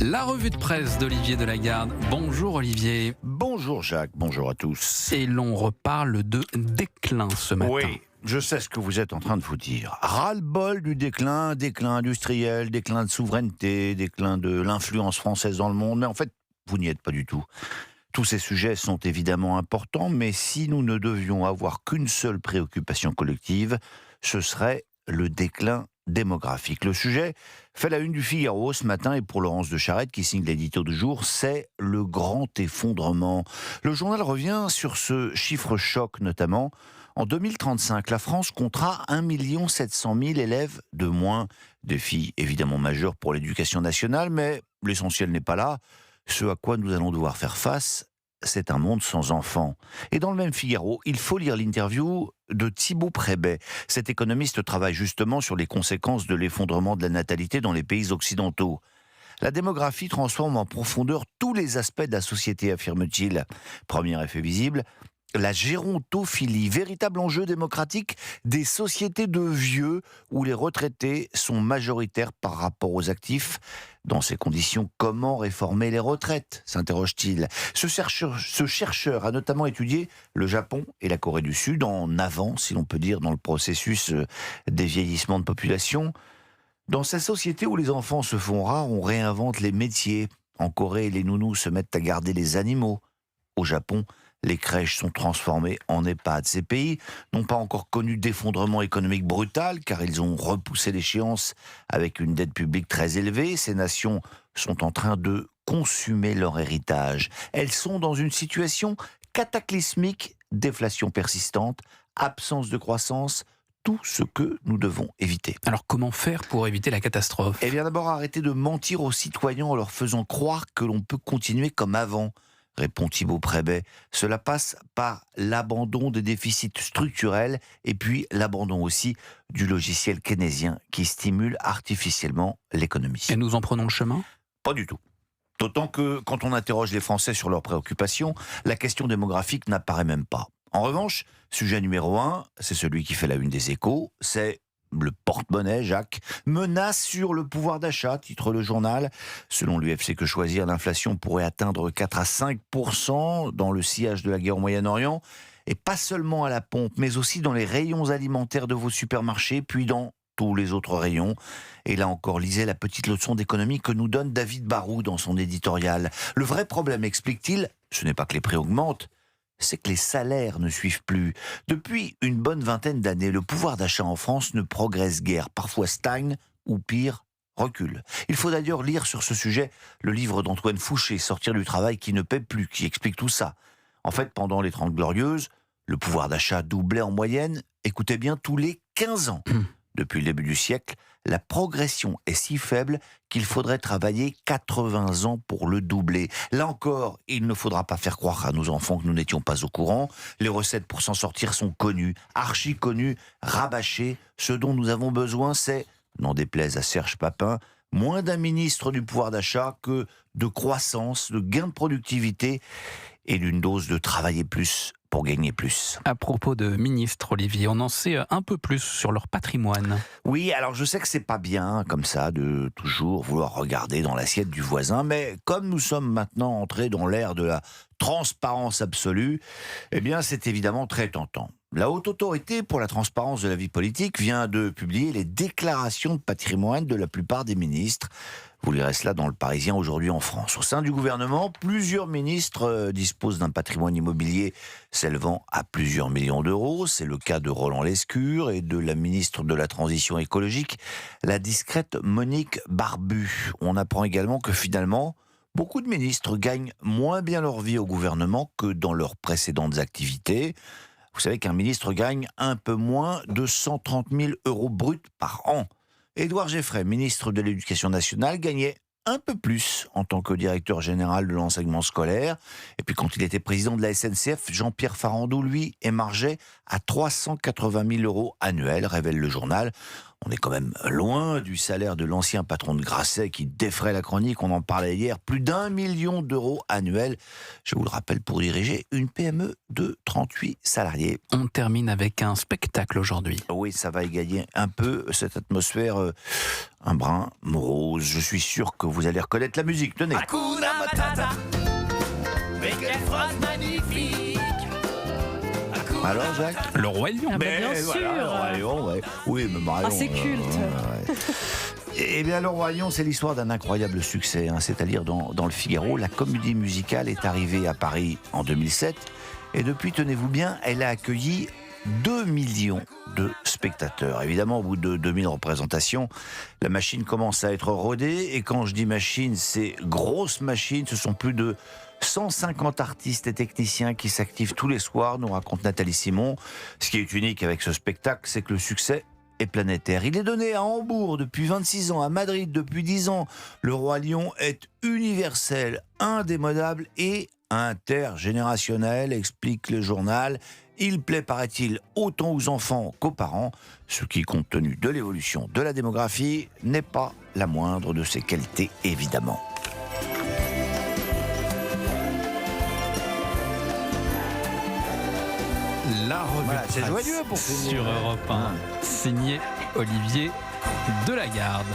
La revue de presse d'Olivier Delagarde. Bonjour Olivier. Bonjour Jacques, bonjour à tous. Et l'on reparle de déclin ce matin. Oui, je sais ce que vous êtes en train de vous dire. Ras-le-bol du déclin industriel, déclin de souveraineté, déclin de l'influence française dans le monde. Mais en fait, vous n'y êtes pas du tout. Tous ces sujets sont évidemment importants, mais si nous ne devions avoir qu'une seule préoccupation collective, ce serait le déclin démographique. Le sujet fait la une du Figaro ce matin, et pour Laurence de Charette, qui signe l'édito du jour, c'est le grand effondrement. Le journal revient sur ce chiffre choc notamment. En 2035, la France comptera 1 700 000 élèves de moins. Défi évidemment majeur pour l'éducation nationale, mais l'essentiel n'est pas là. Ce à quoi nous allons devoir faire face, c'est un monde sans enfants. Et dans le même Figaro, il faut lire l'interview de Thibaut Prébet. Cet économiste travaille justement sur les conséquences de l'effondrement de la natalité dans les pays occidentaux. La démographie transforme en profondeur tous les aspects de la société, affirme-t-il. Premier effet visible, la gérontophilie, véritable enjeu démocratique des sociétés de vieux où les retraités sont majoritaires par rapport aux actifs. Dans ces conditions, comment réformer les retraites, s'interroge-t-il. Ce chercheur a notamment étudié le Japon et la Corée du Sud en avant, si l'on peut dire, dans le processus des vieillissements de population. Dans ces sociétés où les enfants se font rares, on réinvente les métiers. En Corée, les nounous se mettent à garder les animaux. Au Japon, les crèches sont transformées en EHPAD. Ces pays n'ont pas encore connu d'effondrement économique brutal, car ils ont repoussé l'échéance avec une dette publique très élevée. Ces nations sont en train de consumer leur héritage. Elles sont dans une situation cataclysmique, déflation persistante, absence de croissance, tout ce que nous devons éviter. Alors comment faire pour éviter la catastrophe ? Eh bien d'abord arrêter de mentir aux citoyens en leur faisant croire que l'on peut continuer comme avant, répond Thibaut Prébet. Cela passe par l'abandon des déficits structurels et puis l'abandon aussi du logiciel keynésien qui stimule artificiellement l'économie. Et nous en prenons le chemin ? Pas du tout. D'autant que quand on interroge les Français sur leurs préoccupations, la question démographique n'apparaît même pas. En revanche, sujet numéro 1, c'est celui qui fait la une des Échos, c'est le porte-monnaie, Jacques, menace sur le pouvoir d'achat, titre le journal. Selon l'UFC Que Choisir, l'inflation pourrait atteindre 4 à 5% dans le sillage de la guerre au Moyen-Orient, et pas seulement à la pompe, mais aussi dans les rayons alimentaires de vos supermarchés, puis dans tous les autres rayons. Et là encore, lisez la petite leçon d'économie que nous donne David Barou dans son éditorial. Le vrai problème, explique-t-il, ce n'est pas que les prix augmentent, c'est que les salaires ne suivent plus. Depuis une bonne vingtaine d'années, le pouvoir d'achat en France ne progresse guère, parfois stagne ou pire, recule. Il faut d'ailleurs lire sur ce sujet le livre d'Antoine Fouché, Sortir du travail qui ne paie plus, qui explique tout ça. En fait, pendant les 30 Glorieuses, le pouvoir d'achat doublait en moyenne, écoutez bien, tous les 15 ans. Depuis le début du siècle, la progression est si faible qu'il faudrait travailler 80 ans pour le doubler. Là encore, il ne faudra pas faire croire à nos enfants que nous n'étions pas au courant. Les recettes pour s'en sortir sont connues, archi connues, rabâchées. Ce dont nous avons besoin, c'est, n'en déplaise à Serge Papin, moins d'un ministre du pouvoir d'achat que de croissance, de gain de productivité et d'une dose de travailler plus pour gagner plus. À propos de ministres, Olivier, on en sait un peu plus sur leur patrimoine. Oui, alors je sais que c'est pas bien comme ça de toujours vouloir regarder dans l'assiette du voisin, mais comme nous sommes maintenant entrés dans l'ère de la transparence absolue, eh bien c'est évidemment très tentant. La Haute Autorité pour la transparence de la vie politique vient de publier les déclarations de patrimoine de la plupart des ministres. Vous lirez cela dans Le Parisien aujourd'hui en France. Au sein du gouvernement, plusieurs ministres disposent d'un patrimoine immobilier s'élevant à plusieurs millions d'euros. C'est le cas de Roland Lescure et de la ministre de la Transition écologique, la discrète Monique Barbu. On apprend également que finalement, beaucoup de ministres gagnent moins bien leur vie au gouvernement que dans leurs précédentes activités. Vous savez qu'un ministre gagne un peu moins de 130 000 euros bruts par an. Édouard Geffray, ministre de l'Éducation nationale, gagnait un peu plus en tant que directeur général de l'enseignement scolaire. Et puis quand il était président de la SNCF, Jean-Pierre Farandou, lui, émargeait à 380 000 euros annuels, révèle le journal. On est quand même loin du salaire de l'ancien patron de Grasset qui défraie la chronique, on en parlait hier, plus d'1 million d'euros annuels. Je vous le rappelle, pour diriger une PME de 38 salariés. On termine avec un spectacle aujourd'hui. Oui, ça va égayer un peu cette atmosphère, un brin morose. Je suis sûr que vous allez reconnaître la musique. Tenez. Hakuna Matata, mais quelle phrase magnifique. Alors, Jacques? Le Roi Lion. Ah bah, bien sûr. Le Roi Lion, ouais. Oui, mais Marion, Ah, c'est culte. ouais. Eh bien, Le Roi Lion, c'est l'histoire d'un incroyable succès. C'est à lire dans le Figaro. La comédie musicale est arrivée à Paris en 2007. Et depuis, tenez-vous bien, elle a accueilli 2 millions de spectateurs. Évidemment, au bout de 2000 représentations, la machine commence à être rodée. Et quand je dis machine, c'est grosse machine. Ce sont plus de 150 artistes et techniciens qui s'activent tous les soirs, nous raconte Nathalie Simon. Ce qui est unique avec ce spectacle, c'est que le succès est planétaire. Il est donné à Hambourg depuis 26 ans, à Madrid depuis 10 ans. Le Roi Lion est universel, indémodable et intergénérationnel, explique le journal. Il plaît, paraît-il, autant aux enfants qu'aux parents, ce qui, compte tenu de l'évolution de la démographie, n'est pas la moindre de ses qualités, évidemment. La revue Voilà, de c'est presse joyeux pour finir. sur Europe 1, signé Olivier Delagarde.